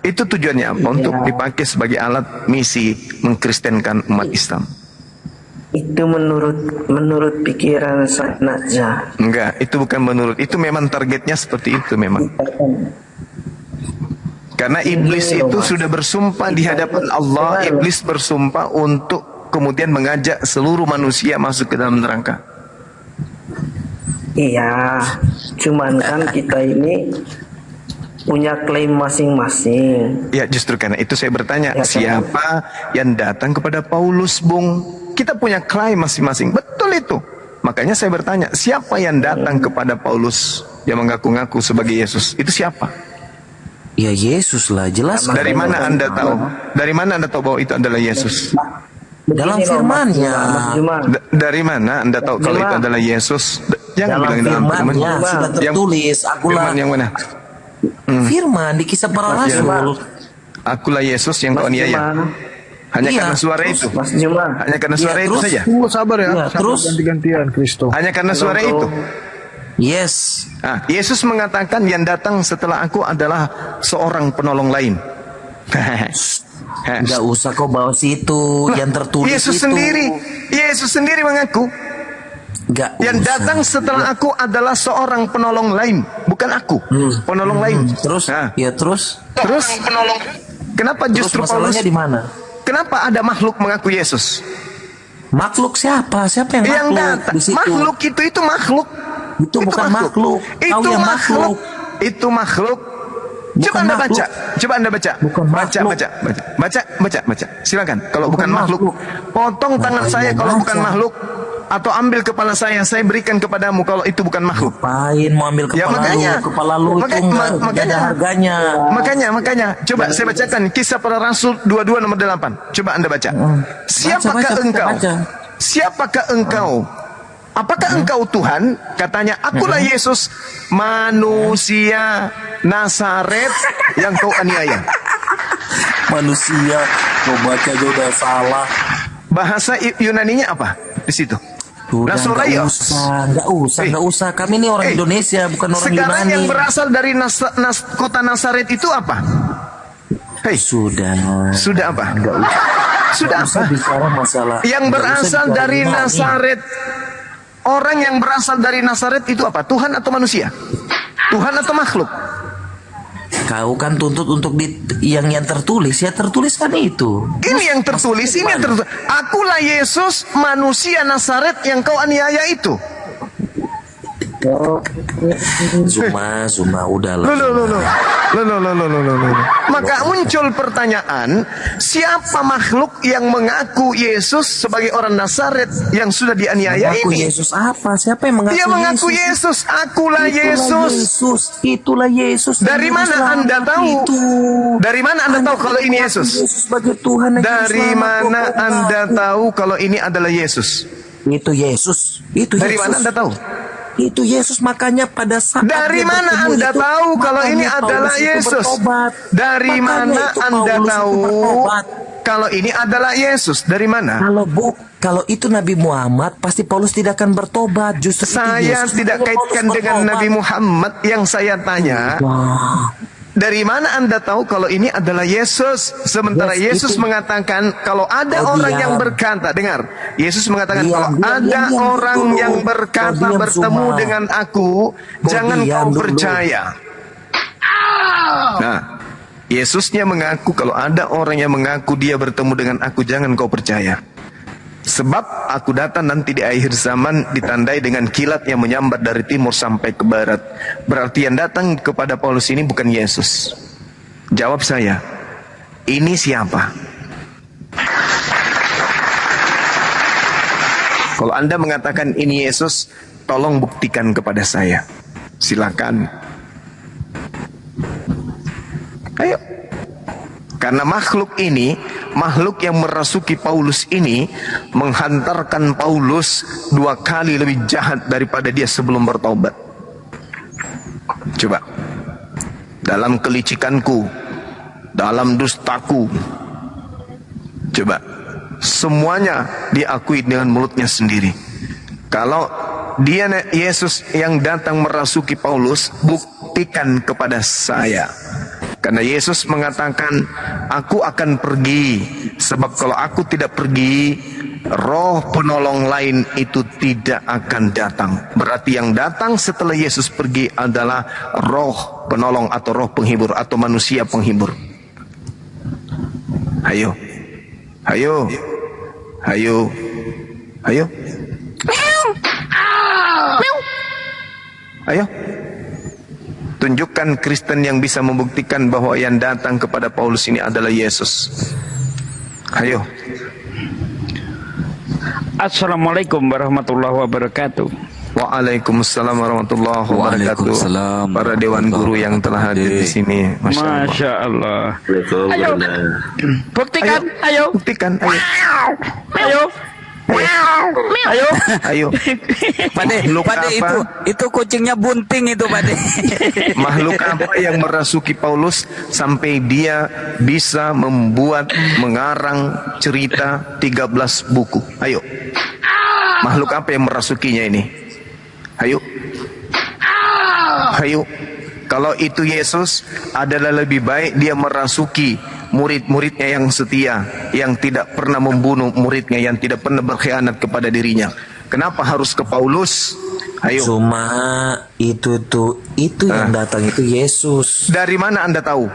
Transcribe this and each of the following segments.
Itu tujuannya apa? Untuk dipakai sebagai alat misi mengkristenkan umat Islam. Itu menurut pikiran saja. Enggak, itu bukan menurut. Itu memang targetnya seperti itu memang. Karena iblis itu sudah bersumpah di hadapan Allah. Iblis bersumpah untuk kemudian mengajak seluruh manusia masuk ke dalam neraka. Iya, cuman kan kita ini punya klaim masing-masing. Ya, justru karena itu saya bertanya, Ya, siapa yang datang kepada Paulus, Bung? Kita punya klaim masing-masing. Betul itu. Makanya saya bertanya, siapa yang datang kepada Paulus yang mengaku-ngaku sebagai Yesus? Itu siapa? Ya Yesus lah, jelas. Dari mana Anda tahu? Dari mana Anda tahu bahwa itu adalah Yesus? Dalam firman-Nya. Dari mana Anda tahu kalau itu adalah Yesus? Jangan bilang dalam firman-Nya sudah tertulis. Firman yang mana? Firman di Kisah Para Rasul. Akulah Yesus yang kau aniaya. Hanya karena suara itu. Hanya karena suara itu saja. Tunggu sabar ya. Terus Ganti-gantian Kristo. Hanya karena suara itu. yes. Yesus mengatakan yang datang setelah aku adalah seorang penolong lain. Enggak usah kau bawa situ yang tertulis Yesus itu. Yesus sendiri mengaku. Yang datang setelah aku adalah seorang penolong lain, bukan aku. Penolong lain. Terus? Ya terus. Terus? Kenapa justru masalahnya Paulus? di mana? Kenapa ada makhluk mengaku Yesus? Makhluk siapa? Siapa yang makhluk di situ? Makhluk itu makhluk. Itu bukan makhluk. Itu makhluk. Itu makhluk. Coba Anda baca. Coba Anda baca. Baca. Silakan. Kalau bukan makhluk, potong tangan saya kalau bukan makhluk. Atau ambil kepala saya berikan kepadamu kalau itu bukan makhluk. Ngapain mau ambil kepala lu itu nggak ada harganya. Makanya coba saya bacakan Kisah Para Rasul 22 nomor 8. Coba Anda baca. Siapakah engkau? Siapakah engkau? Apakah engkau Tuhan? Katanya, akulah Yesus, manusia Nazaret yang kau aniaya. Manusia, kau baca juga salah. Bahasa Yunaninya apa di situ? Nasoraios. Nggak usah. Kami ini orang Indonesia, bukan orang sekarang Yunani. Yang berasal dari kota Nazaret itu apa? Sudah apa? Sudah apa? Bicara masalah. Yang berasal dari Nazaret. Orang yang berasal dari Nazaret itu apa? Tuhan atau manusia? Tuhan atau makhluk? Kau kan tuntut untuk yang tertulis, ya tertulis kan itu. Ini yang tertulis, Akulah Yesus, manusia Nazaret yang kau aniaya itu. Zuma, udahlah. Maka muncul pertanyaan, siapa makhluk yang mengaku Yesus sebagai orang Nazaret yang sudah dianiaya ini? Yesus apa? Siapa yang mengaku Dia mengaku Yesus? Akulah Yesus. Itulah Yesus. Dari mana Anda tahu? Dari mana Anda tahu kalau ini Yesus? Sebagai Tuhan. Dari mana Anda tahu kalau ini adalah Yesus? Itu Yesus. Dari mana Anda tahu? Itu Yesus, makanya pada saat dari mana Anda tahu kalau ini adalah Yesus? Dari mana Anda tahu kalau ini adalah Yesus? Dari mana? Kalau itu Nabi Muhammad, pasti Paulus tidak akan bertobat. Justru saya tidak kaitkan dengan Nabi Muhammad. Yang saya tanya, dari mana Anda tahu kalau ini adalah Yesus? Sementara Yesus mengatakan kalau ada orang yang berkata, dengar, Yesus mengatakan kalau ada orang yang berkata bertemu dengan aku, jangan kau percaya. Nah, Yesusnya mengaku kalau ada orang yang mengaku dia bertemu dengan aku, jangan kau percaya. Sebab aku datang nanti di akhir zaman ditandai dengan kilat yang menyambar dari timur sampai ke barat. Berarti yang datang kepada Paulus ini bukan Yesus. Jawab saya, ini siapa? Kalau Anda mengatakan ini Yesus, tolong buktikan kepada saya. Silakan. Ayo. Karena makhluk ini, makhluk yang merasuki Paulus ini menghantarkan Paulus 2 kali lebih jahat daripada dia sebelum bertobat. Coba. Dalam kelicikanku, dalam dustaku. Coba. Semuanya diakui dengan mulutnya sendiri. Kalau dia Yesus yang datang merasuki Paulus, buktikan kepada saya. Karena Yesus mengatakan, aku akan pergi, sebab kalau aku tidak pergi, roh penolong lain itu tidak akan datang. Berarti yang datang setelah Yesus pergi adalah roh penolong atau roh penghibur atau manusia penghibur. Ayo, ayo, ayo, ayo, ayo. Tunjukkan Kristen yang bisa membuktikan bahwa yang datang kepada Paulus ini adalah Yesus. Ayo. Assalamualaikum warahmatullahi wabarakatuh. Waalaikumsalam warahmatullahi wabarakatuh. Waalaikumsalam Para dewan guru yang telah hadir di sini. Masya Allah. Ayo, buktikan. Ayo, Buktikan. Ayo. ayo, ayo. Ayo. Pade, Makhluk Pade apa? itu kucingnya bunting itu, Pade. Makhluk apa yang merasuki Paulus sampai dia bisa mengarang cerita 13 buku? Ayo. Makhluk apa yang merasukinya ini? Ayo. Ayo. Kalau itu Yesus, adalah lebih baik dia merasuki murid-muridnya yang setia, yang tidak pernah membunuh muridnya, yang tidak pernah berkhianat kepada dirinya. Kenapa harus ke Paulus? Ayo. Cuma itu yang datang itu Yesus. Dari mana Anda tahu?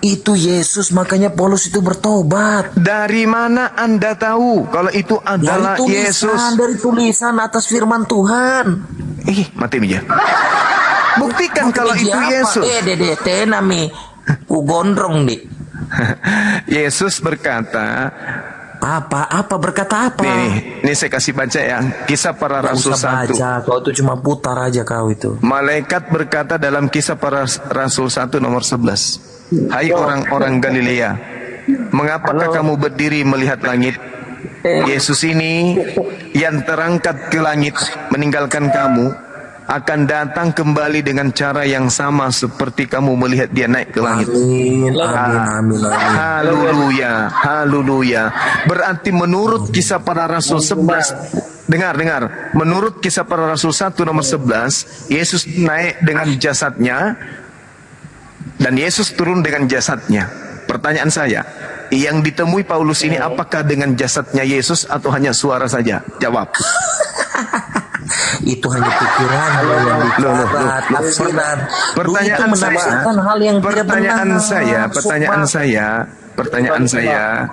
Itu Yesus, makanya Paulus itu bertobat. Dari mana Anda tahu kalau itu adalah Yesus? Dari tulisan atas firman Tuhan. Mati bija. Buktikan kalau itu Yesus. Dede tenami ku gondrong di. Yesus berkata, Apa berkata apa? Nih saya kasih baca ya, Kisah Para Nggak Rasul usah 1. baca, kau itu cuma putar aja kau itu. Malaikat berkata dalam Kisah Para Rasul 1 nomor 11, hai orang-orang Galilea, mengapakah kamu berdiri melihat langit? Yesus ini yang terangkat ke langit meninggalkan kamu akan datang kembali dengan cara yang sama seperti kamu melihat dia naik ke langit. Amin. Haleluya, haleluya. Berarti menurut Kisah Para Rasul 11, dengar. Menurut Kisah Para Rasul 1 nomor 11, Yesus naik dengan jasadnya dan Yesus turun dengan jasadnya. Pertanyaan saya, yang ditemui Paulus ini apakah dengan jasadnya Yesus atau hanya suara saja? Jawab. Itu hanya pikiran yang bicara, tafsiran. Pertanyaan Itu menafsirkan hal yang tidak benar. Pertanyaan saya,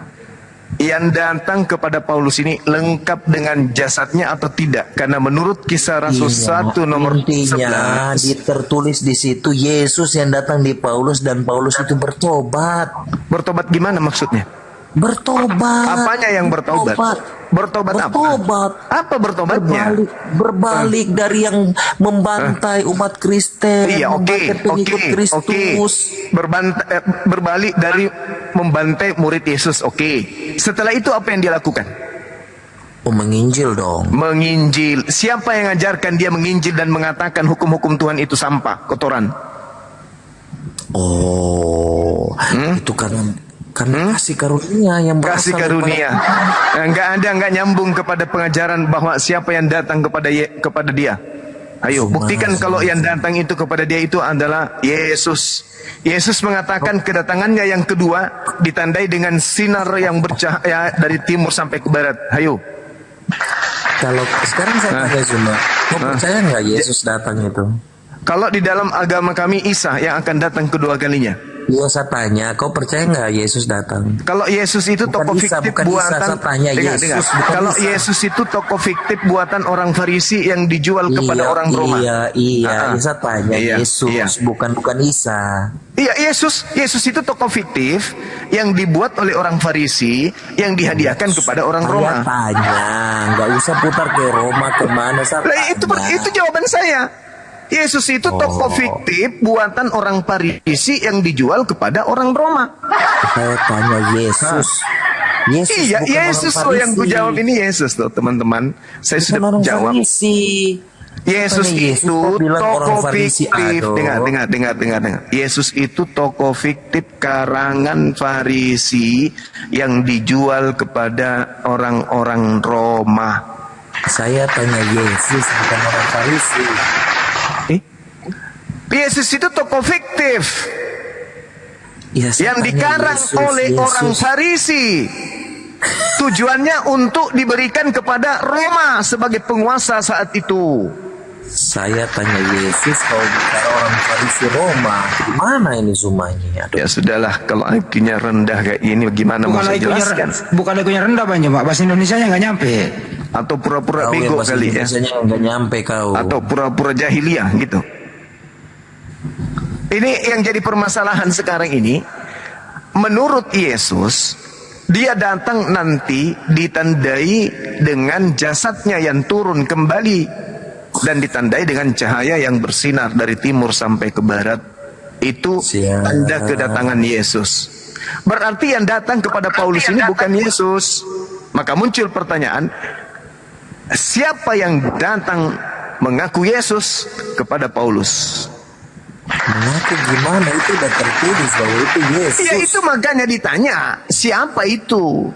yang datang kepada Paulus ini lengkap dengan jasadnya atau tidak? Karena menurut Kisah Rasul 1 nomor intinya 11, tertulis di situ Yesus yang datang di Paulus dan Paulus itu bertobat. bertobat gimana maksudnya? Bertobat. Apanya yang bertobat? Bertobat apa? Apa bertobatnya? Berbalik dari yang membantai umat Kristen. Iya, oke. Kristus. Berbalik dari membantai murid Yesus. Oke. Setelah itu apa yang dia lakukan? Oh, menginjil dong. Menginjil. Siapa yang ngajarkan dia menginjil dan mengatakan hukum-hukum Tuhan itu sampah, kotoran? Oh, itu karena kasih karunia yang berasal Kasih karunia. Enggak nyambung kepada pengajaran bahwa siapa yang datang kepada dia. Ayo, buktikan kalau yang datang itu kepada dia itu adalah Yesus. Yesus mengatakan kedatangannya yang kedua ditandai dengan sinar yang bercahaya dari timur sampai ke barat. Ayo. Kalau sekarang saya tanya cuma, kau percaya nggak Yesus datang itu? Kalau di dalam agama kami Isa yang akan datang kedua kalinya. Iya, saya tanya, kau percaya nggak Yesus datang? Kalau Yesus itu tokoh fiktif buatan, dengar. Kalau Yesus itu tokoh fiktif buatan orang Farisi yang dijual kepada orang Roma. Iya, saya tanya Yesus, bukan Isa. Iya, Yesus itu tokoh fiktif yang dibuat oleh orang Farisi yang dihadiahkan kepada orang Roma. Saya tanya, nggak usah putar ke Roma kemana. Itu jawaban saya. Yesus itu tokoh fiktif buatan orang Farisi yang dijual kepada orang Roma. Saya tanya Yesus. Iya, Yesus loh yang ku jawab ini Yesus loh, teman-teman. Saya sudah jawab. Yesus itu tokoh fiktif. Dengar. Yesus itu tokoh fiktif karangan Farisi yang dijual kepada orang-orang Roma. Saya tanya Yesus, bukan orang Farisi. Yesus itu tokoh fiktif. Ya, saya yang tanya dikarang Yesus, oleh Yesus. orang Farisi. Tujuannya untuk diberikan kepada Roma sebagai penguasa saat itu. Saya tanya Yesus, kalau bicara orang Farisi Roma, gimana ini semuanya? Aduh. Ya sudahlah, kalau IQ-nya rendah kayak ini bagaimana mau saya jelaskan? Bukan IQ-nya rendah Bang, Pak. Bahasa Indonesianya nggak nyampe. Atau pura-pura Kau yang bego bahasa kali ya. Indonesianya nggak nyampe kau. Atau pura-pura jahiliyah gitu. Ini yang jadi permasalahan sekarang ini. Menurut Yesus, dia datang nanti ditandai dengan jasadnya yang turun kembali dan ditandai dengan cahaya yang bersinar dari timur sampai ke barat. Itu Siap. tanda kedatangan Yesus. Berarti yang datang kepada Paulus ini bukan Yesus. Maka muncul pertanyaan, siapa yang datang mengaku Yesus kepada Paulus? Mengaku gimana? Itu udah tertulis bahwa itu Yesus. Ya itu makanya ditanya, siapa itu?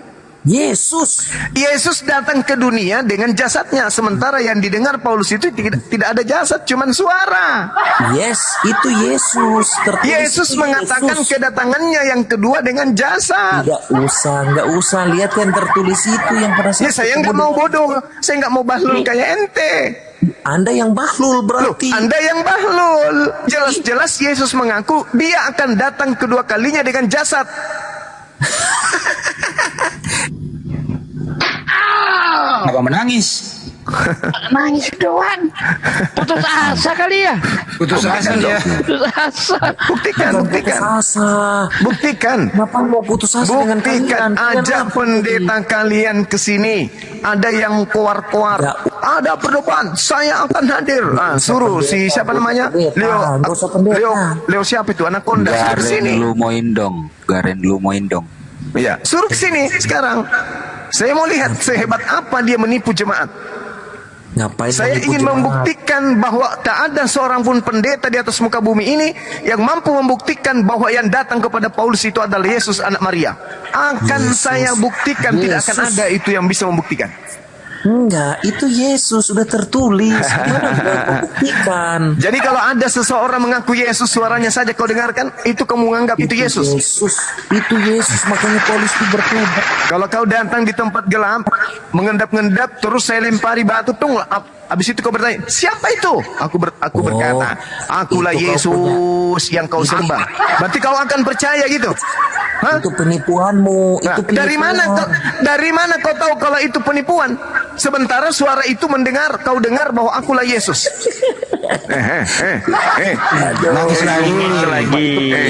Yesus. Yesus datang ke dunia dengan jasadnya, sementara yang didengar Paulus itu tidak ada jasad, cuman suara. Yes, itu Yesus. Tertulis Yesus itu mengatakan Yesus. kedatangannya yang kedua dengan jasad. Nggak usah lihat yang tertulis itu yang pada Ya saat saya nggak mau bodoh, saya nggak mau bahlul kayak ente. Anda yang bahlul Loh, berarti. Anda yang bahlul. Jelas-jelas Yesus mengaku dia akan datang kedua kalinya dengan jasad. Apa menangis? Nangis doang. Putus asa kali ya. Putus asa dia. Putus asa. Buktikan. Asa. Buktikan. Kenapa mau putus asa dengan Buktikan, kalian? ajak pendeta kalian ke sini. Ada yang koar-koar. Ya. Ada perdebat, saya akan hadir. Suruh si siapa namanya? Nggak usah pendeta. Leo siapa itu? Anaconda. Suruh ke sini. Garen Lumoindong. Ya, suruh ke sini sekarang. Saya mau lihat sehebat apa dia menipu jemaat. Ngapain Saya menipu ingin jemaat? membuktikan bahwa tak ada seorang pun pendeta di atas muka bumi ini yang mampu membuktikan bahwa yang datang kepada Paulus itu adalah Yesus anak Maria. Akan Yesus. saya buktikan, tidak akan Yesus. ada itu yang bisa membuktikan. Enggak, itu Yesus sudah tertulis. Gimana mau membuktikan? Jadi kalau ada seseorang mengaku Yesus, suaranya saja kau dengarkan, itu kamu menganggap itu Yesus. Itu Yesus, makanya Paulus itu bertobat. Kalau kau datang di tempat gelap, mengendap-ngendap, terus saya lempari batu, habis itu kau bertanya, siapa itu? Aku berkata, akulah itu Yesus yang kau sembah. Berarti kau akan percaya gitu? Hah? Itu penipuanmu. Nah, Itu penipuan. dari mana kau tahu kalau itu penipuan? Sementara suara itu mendengar, kau dengar bahwa akulah Yesus. Nangis lagi.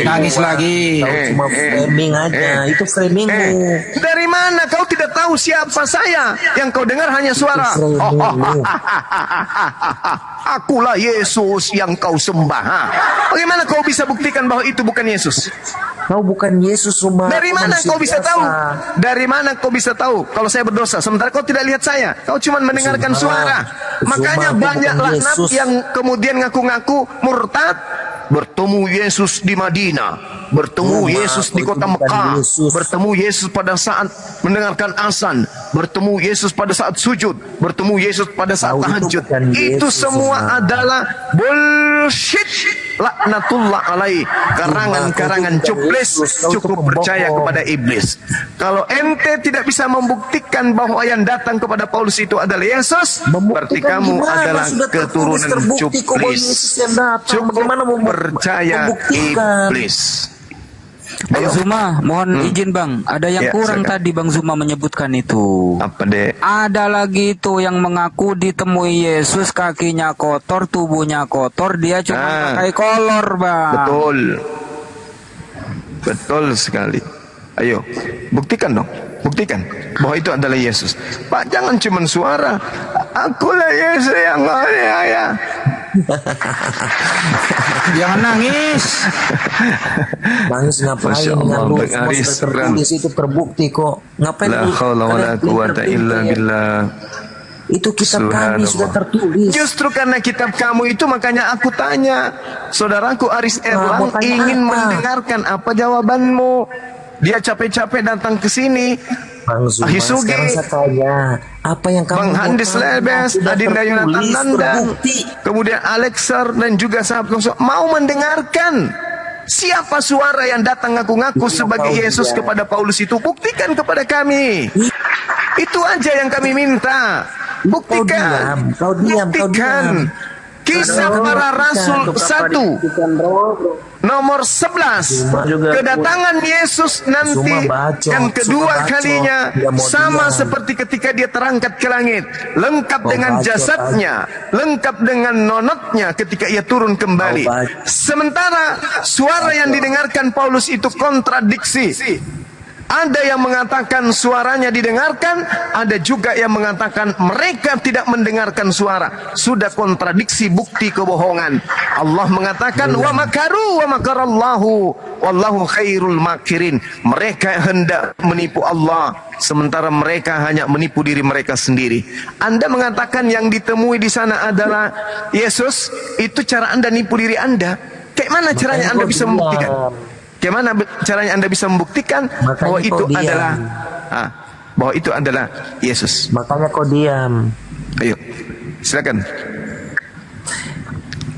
Nangis lagi. Kau cuma framing aja. Itu framingmu. Dari mana kau tidak tahu siapa saya? Yang kau dengar hanya suara. Framingmu. Akulah Yesus yang kau sembah. Bagaimana kau bisa buktikan bahwa itu bukan Yesus? Kau bukan Yesus, cuma Dari mana manusia kau bisa biasa. tahu? Dari mana kau bisa tahu kalau saya berdosa? Sementara kau tidak lihat saya. Kau cuma mendengarkan suara. Makanya aku banyak bukan laknat Yesus. yang kemudian ngaku-ngaku murtad. Bertemu Yesus di Madinah, bertemu Yesus di kota bukan Mekah, Yesus. bertemu Yesus pada saat mendengarkan azan, bertemu Yesus pada saat sujud, bertemu Yesus pada saat Kau itu tahajud. bukan Itu Yesus, semua Umar. adalah bullshit. Laknatullah alaih. Karangan-karangan Kau itu bukan cuples, Yesus, kau itu cukup pembohong. percaya kepada iblis. Kalau ente tidak bisa membuktikan bahwa yang datang kepada Paulus itu adalah Yesus, berarti Membuktikan kamu gimana? adalah Sudah tertulis, keturunan terbukti kok bahwa cuplis. Yesus yang datang. Cukup Bagaimana percaya membuktikan? iblis. Bang Zuma, mohon izin Bang, ada yang Ya, kurang silakan. tadi Bang Zuma menyebutkan itu. Apa dek? Ada lagi itu yang mengaku ditemui Yesus kakinya kotor, tubuhnya kotor, dia cuma pakai kolor Bang. Betul. Betul sekali. Ayo, buktikan dong. Buktikan bahwa itu adalah Yesus. Pak, jangan cuma suara. Akulah Yesus yang ya. Jangan nangis. Nangis ngapain Masya dengan Allah, lu? Bang Semua Aris, sudah tertulis itu terbukti kok. Ngapain La lu? haula wala kalian quwata illa pinter-pinter? billah. Itu kitab kami Subhanallah. sudah tertulis. Justru karena kitab kamu itu makanya aku tanya. Saudaraku Aris Erlang makanya ingin apa? mendengarkan apa jawabanmu. Dia capek-capek datang ke sini. Bang Zuma, Ahisugi. sekarang saya tanya, apa yang kamu Bang mau Handis tanya? Lebes, Sudah Adinda Yonatan tertulis, Nandang, terbukti. kemudian Alexer dan juga sahabat mau mendengarkan. Siapa suara yang datang ngaku-ngaku sebagai Yesus kepada Paulus itu? Buktikan kepada kami. Itu aja yang kami minta. Buktikan. Buktikan. Kisah para Rasul 1 nomor 11. Kedatangan Yesus nanti yang kedua kalinya sama seperti ketika dia terangkat ke langit, lengkap dengan jasadnya, lengkap dengan nonotnya ketika ia turun kembali. Sementara suara yang didengarkan Paulus itu kontradiksi. Ada yang mengatakan suaranya didengarkan, ada juga yang mengatakan mereka tidak mendengarkan suara. Sudah kontradiksi, bukti kebohongan. Allah mengatakan wa makaru wa makarallahu wallahu khairul makirin. Mereka hendak menipu Allah, sementara mereka hanya menipu diri mereka sendiri. Anda mengatakan yang ditemui di sana adalah Yesus, itu cara Anda nipu diri Anda. Kayak mana caranya Anda bisa membuktikan? Bagaimana caranya Anda bisa membuktikan bahwa itu adalah Yesus? Makanya kau diam. Ayo, silakan.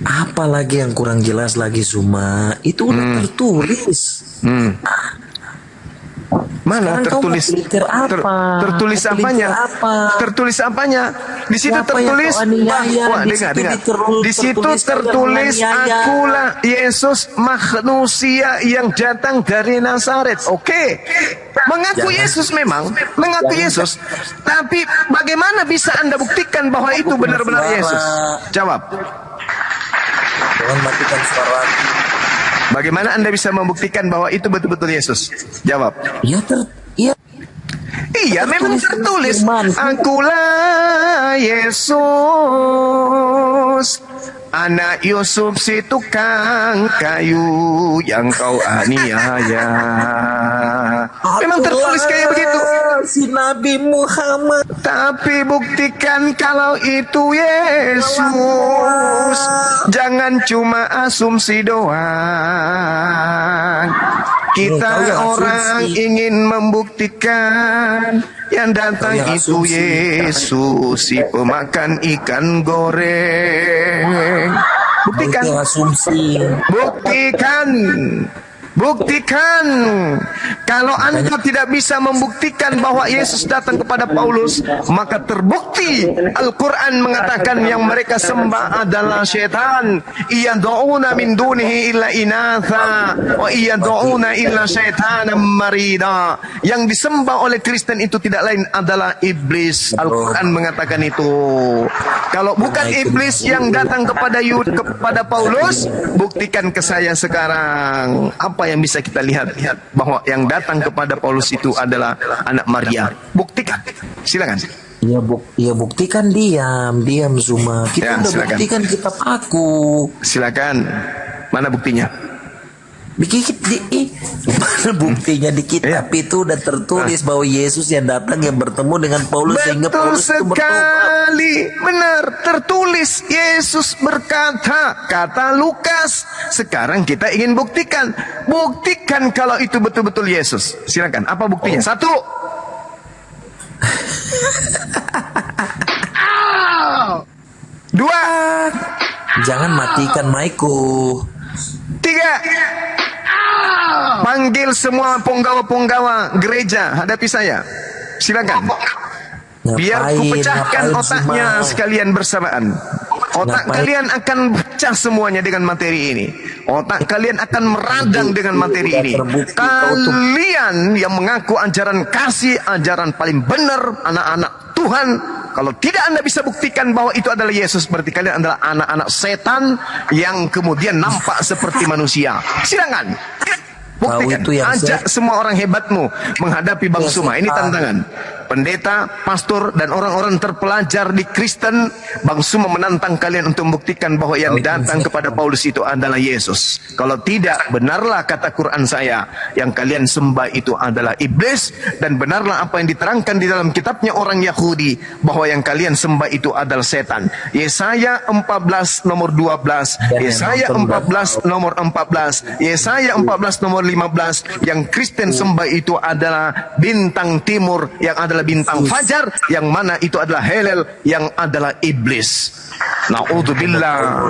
Apalagi yang kurang jelas lagi, Suma? Itu udah tertulis. Mana tertulis? Tertulis apanya? Tertulis apanya? Di situ tertulis bahwa dengar. Di situ tertulis akulah Yesus manusia yang datang dari Nazaret. Oke. Mengaku Yesus memang, mengaku Yesus. Tapi bagaimana bisa Anda buktikan bahwa itu benar-benar Yesus? Jawab. Jangan matikan suara. Bagaimana Anda bisa membuktikan bahwa itu betul-betul Yesus? Jawab. Iya, memang tertulis. Akulah Yesus, anak Yusuf si tukang kayu yang kau aniaya. Memang tertulis kayak begitu. Si Nabi Muhammad. Tapi buktikan kalau itu Yesus. Jangan cuma asumsi doang. Kita orang ingin membuktikan yang datang itu Yesus, si pemakan ikan goreng. Buktikan. Buktikan. Kalau Anda tidak bisa membuktikan bahwa Yesus datang kepada Paulus, maka terbukti Al-Quran mengatakan yang mereka sembah adalah syaitan. Iyad'una min dunihi illa inatha wa iyad'una illa syaitanan marida. Yang disembah oleh Kristen itu tidak lain adalah iblis. Al-Quran mengatakan itu. Kalau bukan iblis yang datang kepada Paulus, buktikan ke saya sekarang. Apa yang bisa kita lihat bahwa yang datang kepada Paulus itu adalah anak Maria? Buktikan. Silakan. Ya buktikan, diam Zuma. Kita udah silakan. Buktikan, kita paku. Silakan. Mana buktinya? Mana buktinya di kitab itu udah tertulis bahwa Yesus yang datang yang bertemu dengan Paulus sehingga Paulus itu sekali, benar tertulis Yesus berkata, kata Lukas. Sekarang kita ingin buktikan kalau itu betul-betul Yesus. Silakan. Apa buktinya? Satu. Dua. Jangan matikan mic-ku. Tiga. Panggil semua penggawa-penggawa gereja hadapi saya. Silakan. Biar ku pecahkan otaknya sekalian bersamaan. Otak kalian akan pecah semuanya dengan materi ini. Otak kalian akan meradang dengan materi ini. Kalian yang mengaku ajaran kasih, ajaran paling benar, anak-anak Tuhan, kalau tidak Anda bisa buktikan bahwa itu adalah Yesus, berarti kalian adalah anak-anak setan yang kemudian nampak seperti manusia. Silakan. Buktikan. Ajak semua orang hebatmu menghadapi Bang Suma. Ini tantangan. Pendeta, pastor, dan orang-orang terpelajar di Kristen, Bang Suma menantang kalian untuk membuktikan bahwa yang datang kepada Paulus itu adalah Yesus. Kalau tidak, benarlah kata Quran saya, yang kalian sembah itu adalah iblis, dan benarlah apa yang diterangkan di dalam kitabnya orang Yahudi, bahwa yang kalian sembah itu adalah setan. Yesaya 14 nomor 12, Yesaya 14 nomor 14, Yesaya 14 nomor 15, yang Kristen sembah itu adalah bintang timur, yang adalah bintang fajar, yang mana itu adalah Helel, yang adalah iblis. Na'udzubillah.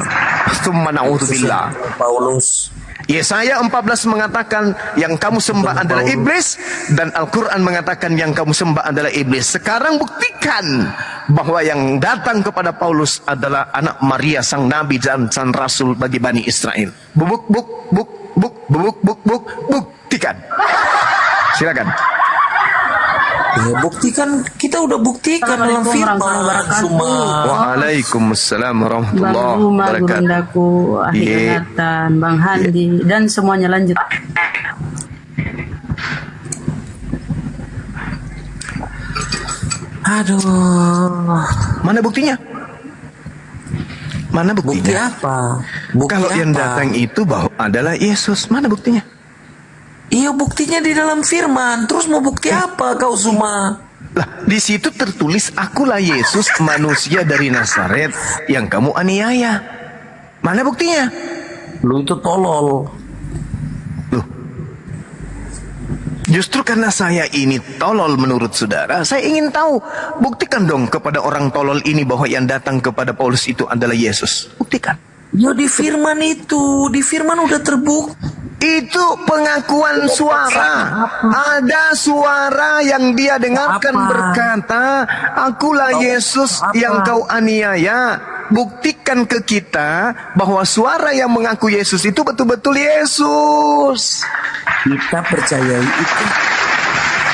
Tsumma na'udzubillah. Paulus. Yesaya 14 mengatakan yang kamu sembah adalah iblis, dan Al-Quran mengatakan yang kamu sembah adalah iblis. Sekarang buktikan bahwa yang datang kepada Paulus adalah anak Maria, sang nabi dan sang rasul bagi Bani Israel. Buktikan. Silakan. Ya, buktikan, kita udah buktikan dalam firman. Waalaikumsalam warahmatullahi Bang wabarakatuh. Bundaku, Ahli Jonathan, Bang Handi, dan semuanya lanjut. Aduh, Mana buktinya? Mana bukti buktinya? apa? Bukti Kalau yang apa? datang itu bahwa adalah Yesus, mana buktinya? Iya, buktinya di dalam firman. Terus mau bukti apa kau semua? Lah, di situ tertulis akulah Yesus, manusia dari Nazaret yang kamu aniaya. Mana buktinya? Lu itu tolol. Loh. Justru karena saya ini tolol menurut saudara, saya ingin tahu. Buktikan dong kepada orang tolol ini bahwa yang datang kepada Paulus itu adalah Yesus. Buktikan. Ya di firman itu, di firman udah terbukti. Itu pengakuan suara. Ada suara yang dia dengarkan berkata, akulah Yesus yang kau aniaya. Buktikan ke kita bahwa suara yang mengaku Yesus itu betul-betul Yesus. Kita percayai itu.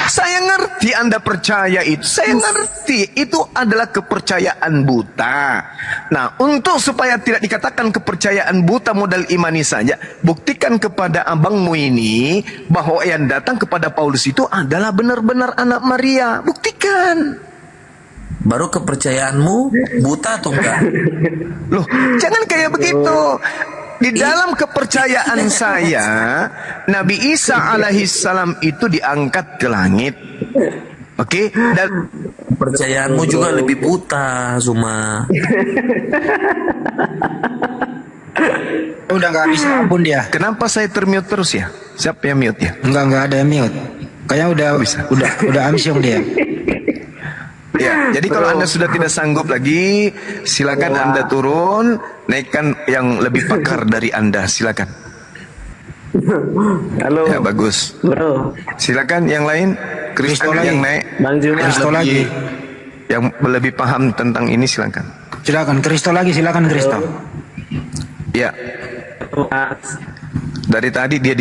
Saya ngerti Anda percaya itu. Saya ngerti itu adalah kepercayaan buta. Nah, untuk supaya tidak dikatakan kepercayaan buta modal imani saja, buktikan kepada abangmu ini bahwa yang datang kepada Paulus itu adalah benar-benar anak Maria. Buktikan. Baru kepercayaanmu buta atau enggak? Loh, jangan kayak begitu. Di dalam kepercayaan saya, Nabi Isa alaihissalam itu diangkat ke langit. Oke, dan Percayaanmu juga lebih buta, Zuma. Udah nggak bisa ampun dia. kenapa saya termute terus ya? Siapa yang mute ya? Nggak ada yang mute. Kayaknya udah amsyong dia. Ya, jadi kalau Anda sudah tidak sanggup lagi, silakan Anda turun, naikkan yang lebih pakar dari Anda, silakan. Halo. Ya, bagus. Bro. Silakan yang lain, Kristen lagi. yang naik, Bang Juma. Kristo lagi. yang lebih paham tentang ini silakan. Silakan Kristo lagi, silakan Kristo. Ya, Mas. dari tadi dia di